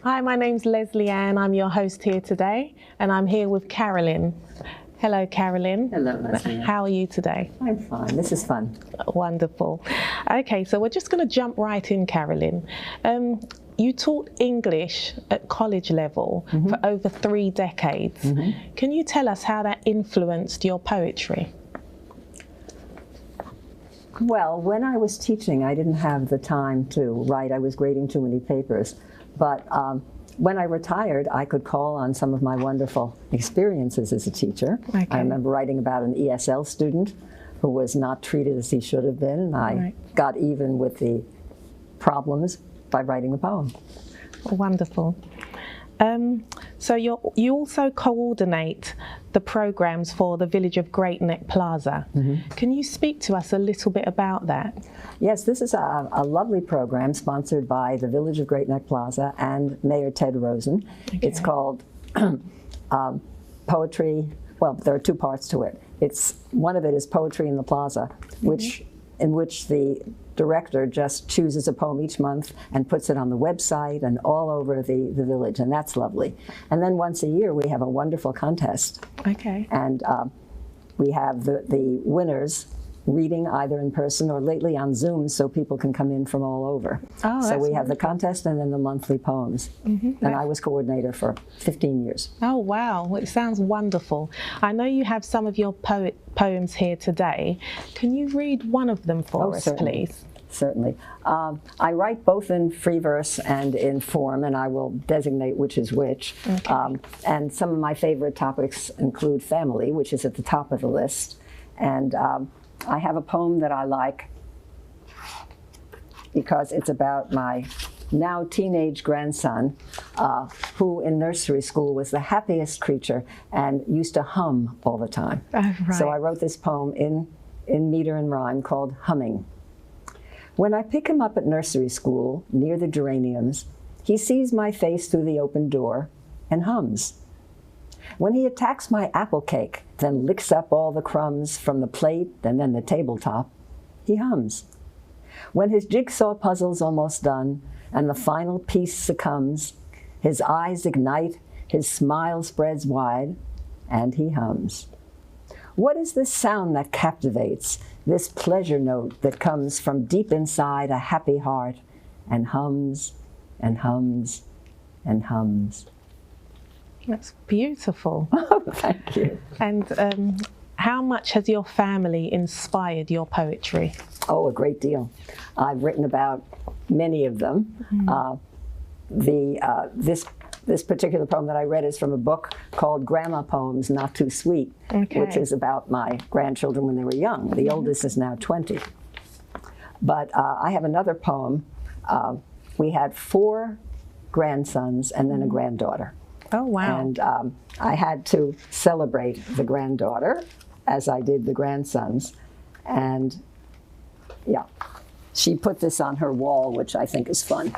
Hi, my name's Leslie Ann. I'm your host here today, and I'm here with Carolyn. Hello, Carolyn. Hello, Leslie. How are you today? I'm fine. This is fun. Wonderful. Okay, so we're just going to jump right in, Carolyn. You taught English at college level for over 3 decades. Can you tell us how that influenced your poetry? Well, when I was teaching, I didn't have the time to write. I was grading too many papers. But when I retired, I could call on some of my wonderful experiences as a teacher. Okay. I remember writing about an ESL student who was not treated as he should have been, and I got even with the problems by writing the poem. Wonderful. So you also coordinate the programs for the village of Great Neck Plaza. Can you speak to us a little bit about that? Yes, this is a lovely program sponsored by the village of Great Neck Plaza and Mayor Ted Rosen. Okay. It's called Poetry. Well, there are 2 parts to it. One of it is Poetry in the Plaza, in which the director just chooses a poem each month and puts it on the website and all over the village, and that's lovely. And then once a year we have a wonderful contest. Okay. And we have the winners reading either in person or lately on Zoom, so people can come in from all over. Oh, so we have the contest and then the monthly poems. And I was coordinator for 15 years. Oh, wow. Well, it sounds wonderful. I know you have some of your poems here today. Can you read one of them for us, please? Certainly. I write both in free verse and in form, and I will designate which is which. Okay. And some of my favorite topics include family, which is at the top of the list. And I have a poem that I like because it's about my now teenage grandson, who in nursery school was the happiest creature and used to hum all the time. So I wrote this poem in meter and rhyme called Humming. When I pick him up at nursery school near the geraniums, he sees my face through the open door and hums. When he attacks my apple cake, then licks up all the crumbs from the plate and then the tabletop, he hums. When his jigsaw puzzle's almost done and the final piece succumbs, his eyes ignite, his smile spreads wide, and he hums. What is this sound that captivates, this pleasure note that comes from deep inside a happy heart and hums and hums and hums? That's beautiful. Oh, thank you. And how much has your family inspired your poetry? Oh, a great deal. I've written about many of them. This particular poem that I read is from a book called Grandma Poems Not Too Sweet, which is about my grandchildren when they were young. The oldest is now 20. But I have another poem. We had 4 grandsons and then a granddaughter. Oh, wow. And I had to celebrate the granddaughter as I did the grandsons. And yeah, she put this on her wall, which I think is fun.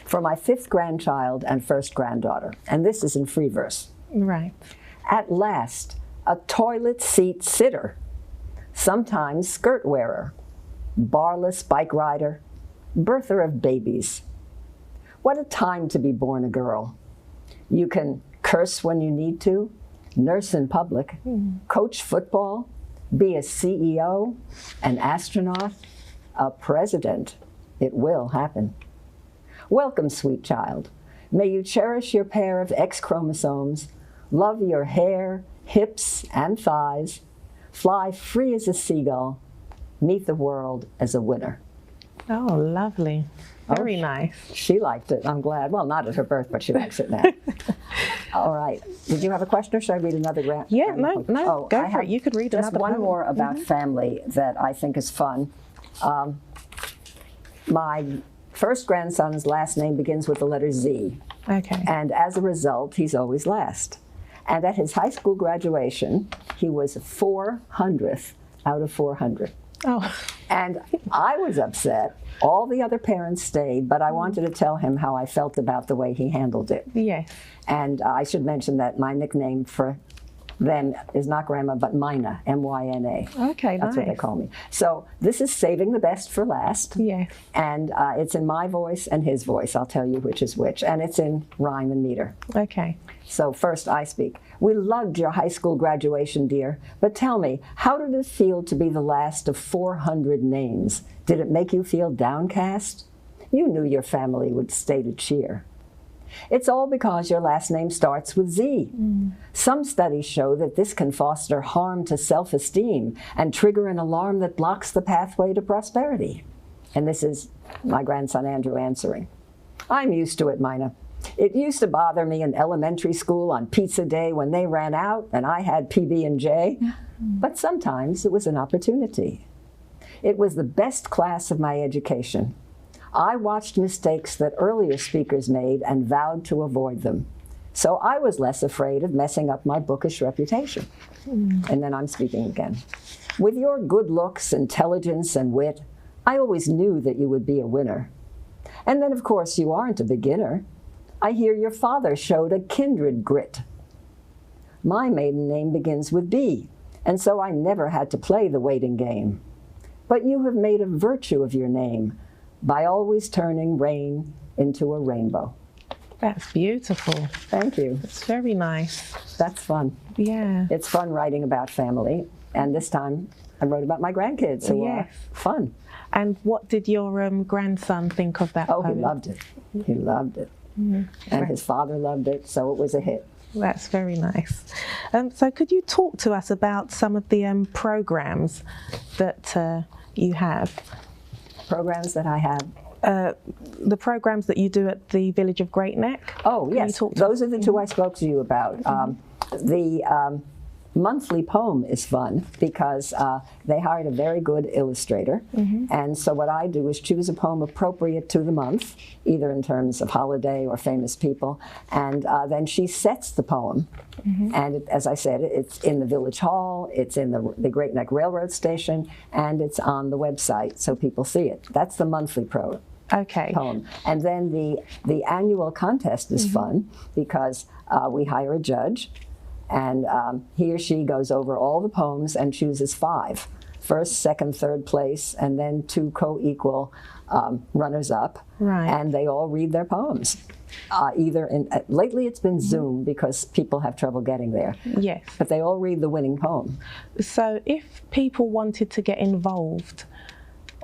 For my 5th grandchild and 1st granddaughter. And this is in free verse. Right. At last, a toilet seat sitter, sometimes skirt wearer, barless bike rider, birther of babies. What a time to be born a girl. You can curse when you need to, nurse in public, coach football, be a CEO, an astronaut, a president. It will happen. Welcome, sweet child. May you cherish your pair of X chromosomes, love your hair, hips, and thighs, fly free as a seagull, meet the world as a winner. Oh, lovely. Very nice. She liked it. I'm glad. Well, not at her birth, but she likes it now. All right. Did you have a question, or should I read another grant? Yeah, no, go for it. You could read another one. Just one more about family that I think is fun. My 1st grandson's last name begins with the letter Z. Okay. And as a result, he's always last. And at his high school graduation, he was 400th out of 400. Oh. And I was upset. All the other parents stayed, but I wanted to tell him how I felt about the way he handled it. Yes. And I should mention that my nickname for then is not grandma, but Mina, M-Y-N-A. Okay, That's what they call me. So this is saving the best for last. Yeah. And it's in my voice and his voice. I'll tell you which is which. And it's in rhyme and meter. Okay. So first I speak. We loved your high school graduation, dear. But tell me, how did it feel to be the last of 400 names? Did it make you feel downcast? You knew your family would stay to cheer. It's all because your last name starts with Z. Some studies show that this can foster harm to self-esteem and trigger an alarm that blocks the pathway to prosperity. And this is my grandson Andrew answering. I'm used to it, Mina. It used to bother me in elementary school on pizza day when they ran out and I had PB&J. But sometimes it was an opportunity. It was the best class of my education. I watched mistakes that earlier speakers made and vowed to avoid them. So I was less afraid of messing up my bookish reputation. And then I'm speaking again. With your good looks, intelligence, and wit, I always knew that you would be a winner. And then, of course, you aren't a beginner. I hear your father showed a kindred grit. My maiden name begins with B, and so I never had to play the waiting game. But you have made a virtue of your name by always turning rain into a rainbow. That's beautiful. Thank you. It's very nice. That's fun. Yeah. It's fun writing about family, and this time I wrote about my grandkids, who are fun. And what did your grandson think of that poem? poem? He loved it. He loved it. And his father loved it, so it was a hit. That's very nice. So could you talk to us about some of the programs that you have? Programs that I have? The programs that you do at the Village of Great Neck. Oh, yes. Those are the two I spoke to you about. The monthly poem is fun because they hired a very good illustrator. And so what I do is choose a poem appropriate to the month, either in terms of holiday or famous people, and then she sets the poem. And as I said, it's in the Village Hall, it's in the Great Neck Railroad Station, and it's on the website so people see it. That's the monthly poem. And then the annual contest is fun because we hire a judge, and he or she goes over all the poems and chooses 5. First, second, third place, and then 2 co-equal runners-up. And they all read their poems. Lately it's been Zoom because people have trouble getting there. Yes. But they all read the winning poem. So if people wanted to get involved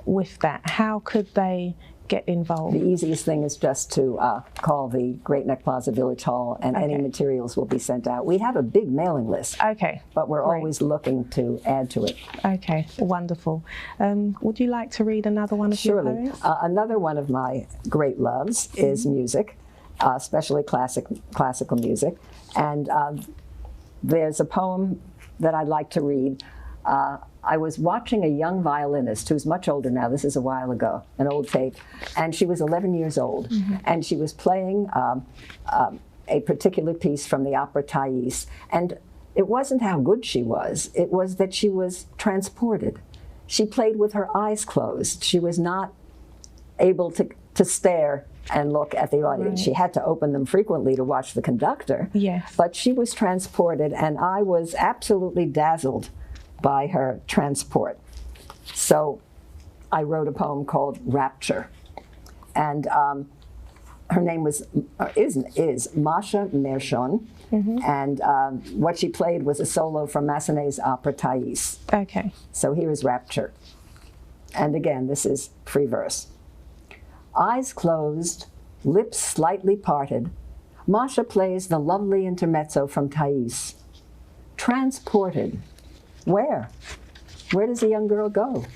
with that, how could they get involved? The easiest thing is just to call the Great Neck Plaza Village Hall, and any materials will be sent out. We have a big mailing list, but we're always looking to add to it. Okay, wonderful. Would you like to read another one of your poems? Another one of my great loves is music, especially classical music. And there's a poem that I'd like to read. I was watching a young violinist who's much older now. This is a while ago, an old tape. And she was 11 years old. And she was playing a particular piece from the opera Thais. And it wasn't how good she was. It was that she was transported. She played with her eyes closed. She was not able to stare and look at the audience. She had to open them frequently to watch the conductor. But she was transported, and I was absolutely dazzled by her transport. So I wrote a poem called Rapture. And her name is Masha Mershon. And what she played was a solo from Massenet's opera Thais. So here is Rapture. And again, this is free verse. Eyes closed, lips slightly parted, Masha plays the lovely intermezzo from Thais. Transported. Where? Where does the young girl go?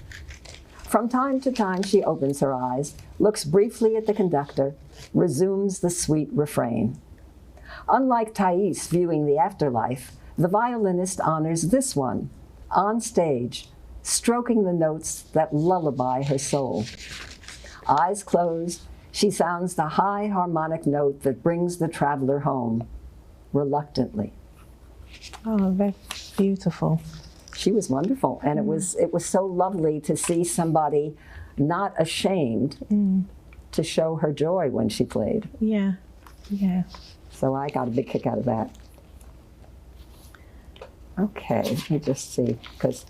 From time to time, she opens her eyes, looks briefly at the conductor, resumes the sweet refrain. Unlike Thais viewing the afterlife, the violinist honors this one, on stage, stroking the notes that lullaby her soul. Eyes closed, she sounds the high harmonic note that brings the traveler home, reluctantly. Oh, that's beautiful. She was wonderful, and it was so lovely to see somebody not ashamed to show her joy when she played. Yeah, yeah. So I got a big kick out of that. Okay, let me just see, because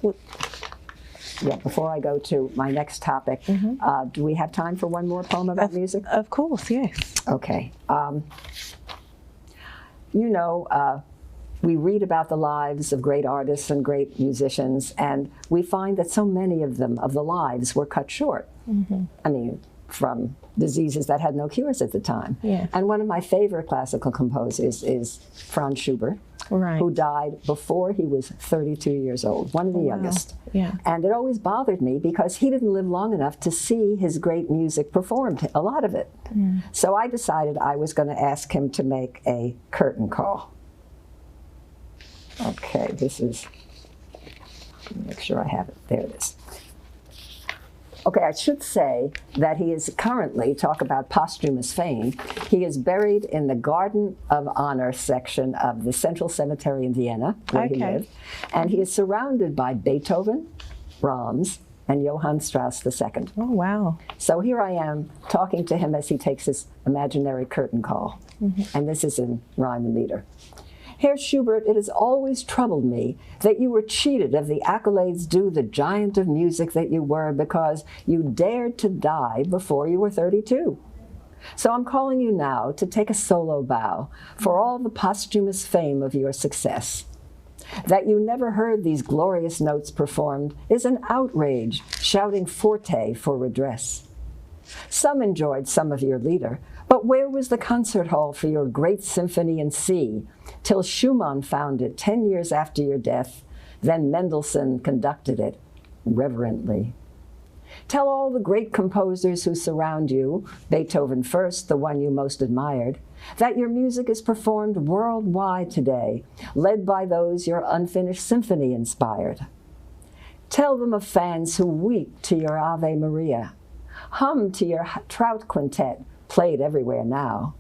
yeah, before I go to my next topic, do we have time for one more poem about music? Of course, yes. Okay. You know, we read about the lives of great artists and great musicians, and we find that so many of them, of the lives, were cut short. I mean, from diseases that had no cures at the time. Yeah. And one of my favorite classical composers is Franz Schubert, who died before he was 32 years old, one of the youngest. Yeah. And it always bothered me because he didn't live long enough to see his great music performed, a lot of it. So I decided I was going to ask him to make a curtain call. Okay, this is, let me make sure I have it. There it is. Okay, I should say that he is currently, talk about posthumous fame, he is buried in the Garden of Honor section of the Central Cemetery in Vienna, where he lived. And he is surrounded by Beethoven, Brahms, and Johann Strauss II. Oh, wow. So here I am talking to him as he takes his imaginary curtain call. And this is in rhyme and meter. Herr Schubert, it has always troubled me that you were cheated of the accolades due the giant of music that you were because you dared to die before you were 32. So I'm calling you now to take a solo bow for all the posthumous fame of your success. That you never heard these glorious notes performed is an outrage, shouting forte for redress. Some enjoyed some of your lieder, but where was the concert hall for your great symphony in C, till Schumann found it 10 years after your death, then Mendelssohn conducted it reverently. Tell all the great composers who surround you, Beethoven first, the one you most admired, that your music is performed worldwide today, led by those your unfinished symphony inspired. Tell them of fans who weep to your Ave Maria, hum to your Trout Quintet, played everywhere now.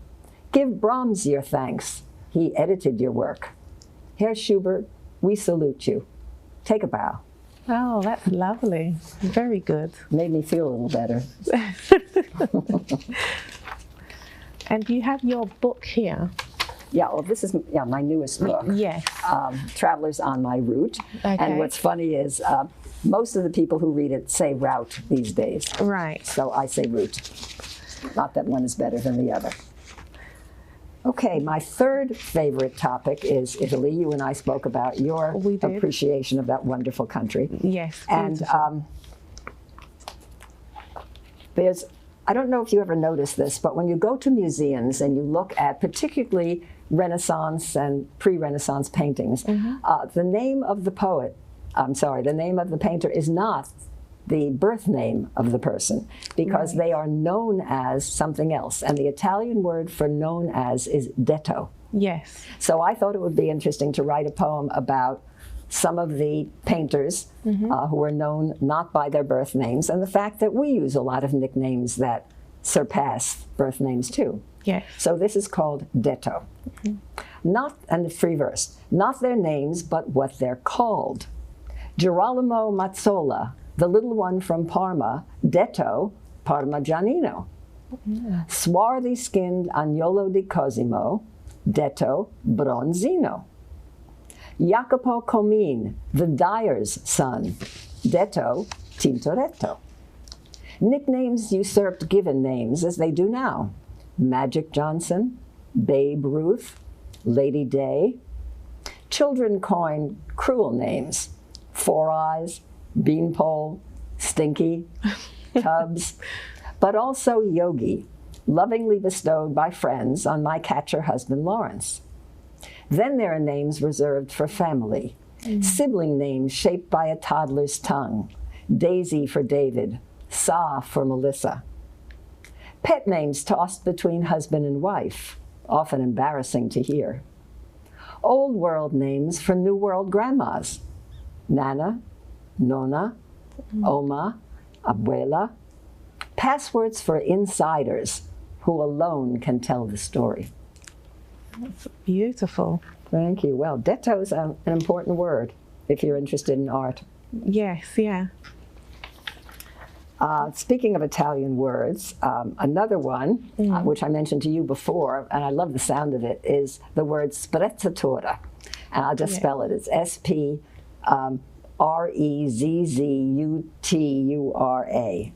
Give Brahms your thanks. He edited your work. Herr Schubert, we salute you. Take a bow. Oh, that's lovely. Very good. Made me feel a little better. And you have your book here. Yeah, well, this is my newest book. Yes. Travelers on My Route. Okay. And what's funny is most of the people who read it say route these days. Right. So I say route. Not that one is better than the other. Okay, my third favorite topic is Italy. You and I spoke about your appreciation of that wonderful country. Yes. And there's, I don't know if you ever noticed this, but when you go to museums and you look at particularly Renaissance and pre-Renaissance paintings, the name of the poet, the name of the painter is not the birth name of the person, because they are known as something else. And the Italian word for known as is detto. Yes. So I thought it would be interesting to write a poem about some of the painters who are known not by their birth names, and the fact that we use a lot of nicknames that surpass birth names too. Yes. So this is called detto. Not, and the free verse, not their names, but what they're called. Girolamo Mazzola, the little one from Parma, detto Parmigianino. Swarthy-skinned Agnolo di Cosimo, detto Bronzino. Jacopo Comin, the dyer's son, detto Tintoretto. Nicknames usurped given names as they do now. Magic Johnson, Babe Ruth, Lady Day. Children coined cruel names, Four Eyes, Beanpole, Stinky, Tubbs, but also Yogi, lovingly bestowed by friends on my catcher husband Lawrence. Then there are names reserved for family, sibling names shaped by a toddler's tongue, Daisy for David, Sa for Melissa. Pet names tossed between husband and wife, often embarrassing to hear. Old world names for new world grandmas, Nana, Nona, Oma, Abuela. Passwords for insiders who alone can tell the story. That's beautiful. Thank you. Well, detto is an important word if you're interested in art. Yes, yeah. Speaking of Italian words, another one, which I mentioned to you before, and I love the sound of it, is the word sprezzatura. And I'll just spell it. It's S-P-R-E-Z-Z-U-T-U-R-A.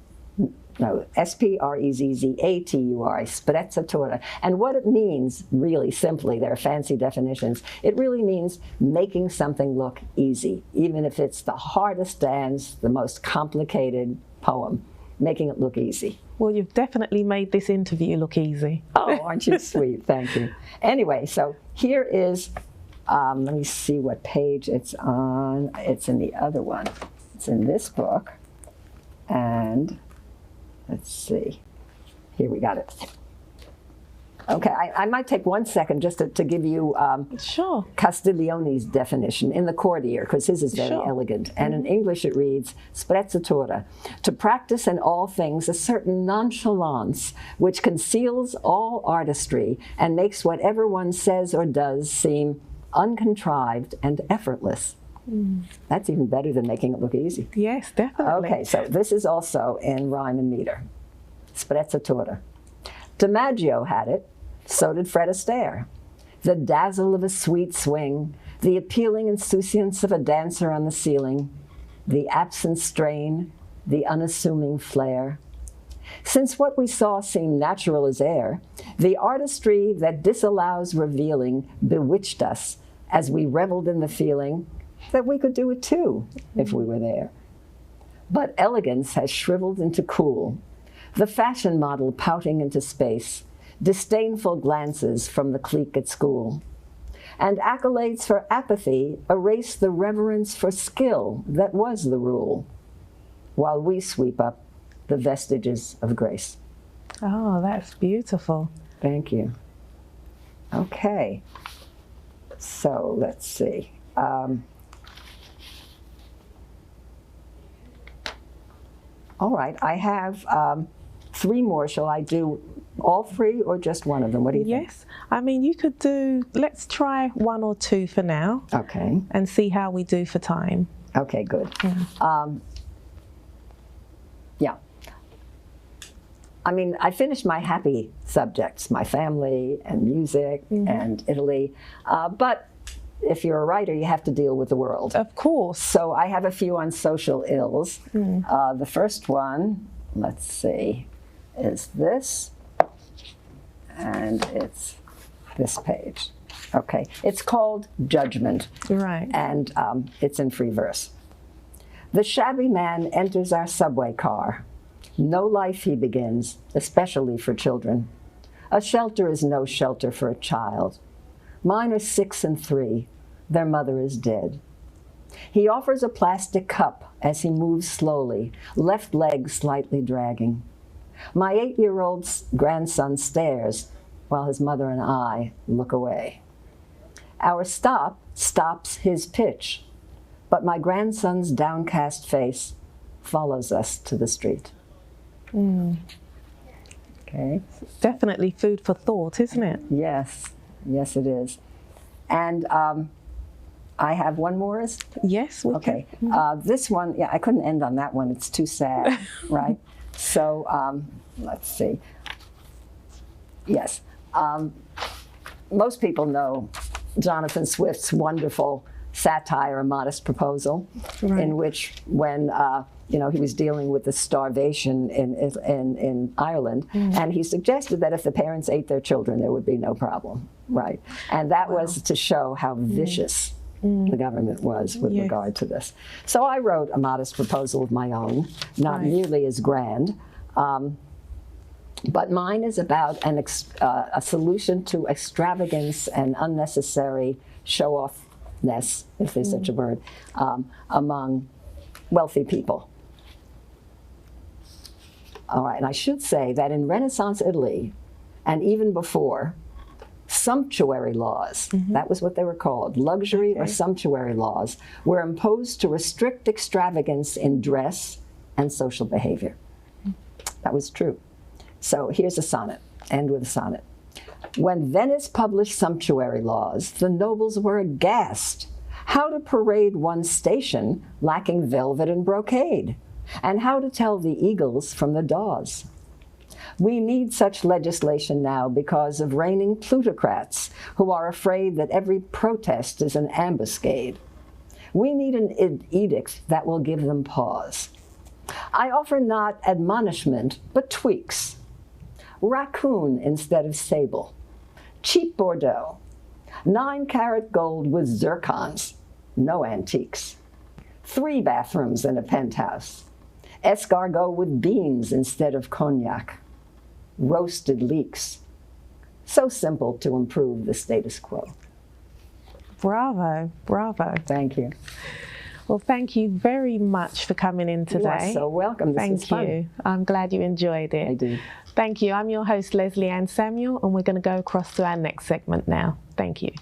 No, S-P-R-E-Z-Z-A-T-U-R-A, sprezzatura. And what it means, really simply, there are fancy definitions, it really means making something look easy, even if it's the hardest dance, the most complicated poem, making it look easy. Well, you've definitely made this interview look easy. Oh, aren't you sweet? Thank you. Anyway, so here is, let me see what page it's on. It's in the other one. It's in this book. And let's see. Here, we got it. Okay, I might take 1 second just to give you Sure. Castiglione's definition in the courtier, because his is very elegant. And in English it reads, sprezzatura, to practice in all things a certain nonchalance which conceals all artistry and makes whatever one says or does seem uncontrived and effortless. That's even better than making it look easy. Yes, definitely. Okay, so this is also in rhyme and meter. Sprezzatura. DiMaggio had it, so did Fred Astaire. The dazzle of a sweet swing, the appealing insouciance of a dancer on the ceiling, the absent strain, the unassuming flair. Since what we saw seemed natural as air, the artistry that disallows revealing bewitched us as we reveled in the feeling that we could do it too if we were there. But elegance has shriveled into cool, the fashion model pouting into space, disdainful glances from the clique at school. And accolades for apathy erase the reverence for skill that was the rule, while we sweep up the vestiges of grace. Oh, that's beautiful. Thank you. Okay, so let's see. All right, I have 3 more. Shall I do all 3 or just one of them? What do you think? Yes, I mean, you could do, let's try 1 or 2 for now. Okay. And see how we do for time. Okay, good. Yeah. I mean, I finished my happy subjects, my family and music and Italy, but if you're a writer, you have to deal with the world. Of course. So I have a few on social ills. The first one, let's see, is this, and it's this page. Okay, it's called Judgment. Right. And it's in free verse. The shabby man enters our subway car. No life he begins, especially for children. A shelter is no shelter for a child. Mine are 6 and 3. Their mother is dead. He offers a plastic cup as he moves slowly, left leg slightly dragging. My 8-year-old grandson stares while his mother and I look away. Our stop stops his pitch, but my grandson's downcast face follows us to the street. Okay. Definitely food for thought, isn't it? Yes, yes it is. And I have one more. Yes, we okay. can. This one, yeah, I couldn't end on that one. It's too sad, right? So let's see. Yes. Most people know Jonathan Swift's wonderful satire, A Modest Proposal, in which when he was dealing with the starvation in Ireland, and he suggested that if the parents ate their children, there would be no problem, right? And that was to show how vicious the government was with regard to this. So I wrote a modest proposal of my own, not nearly as grand, but mine is about a solution to extravagance and unnecessary show-offness, if there's such a word, among wealthy people. All right, and I should say that in Renaissance Italy, and even before, sumptuary laws, that was what they were called, luxury or sumptuary laws, were imposed to restrict extravagance in dress and social behavior. That was true. So here's a sonnet, end with a sonnet. When Venice published sumptuary laws, the nobles were aghast. How to parade one's station lacking velvet and brocade, and how to tell the eagles from the daws. We need such legislation now because of reigning plutocrats who are afraid that every protest is an ambuscade. We need an edict that will give them pause. I offer not admonishment, but tweaks. Raccoon instead of sable. Cheap Bordeaux. 9-carat gold with zircons. No antiques. 3 bathrooms in a penthouse. Escargot with beans instead of cognac. Roasted leeks. So simple to improve the status quo. Bravo, bravo. Thank you. Well, thank you very much for coming in today. You are so welcome. This was fun. Thank you. I'm glad you enjoyed it. I do. Thank you. I'm your host, Leslie Ann Samuel, and we're going to go across to our next segment now. Thank you.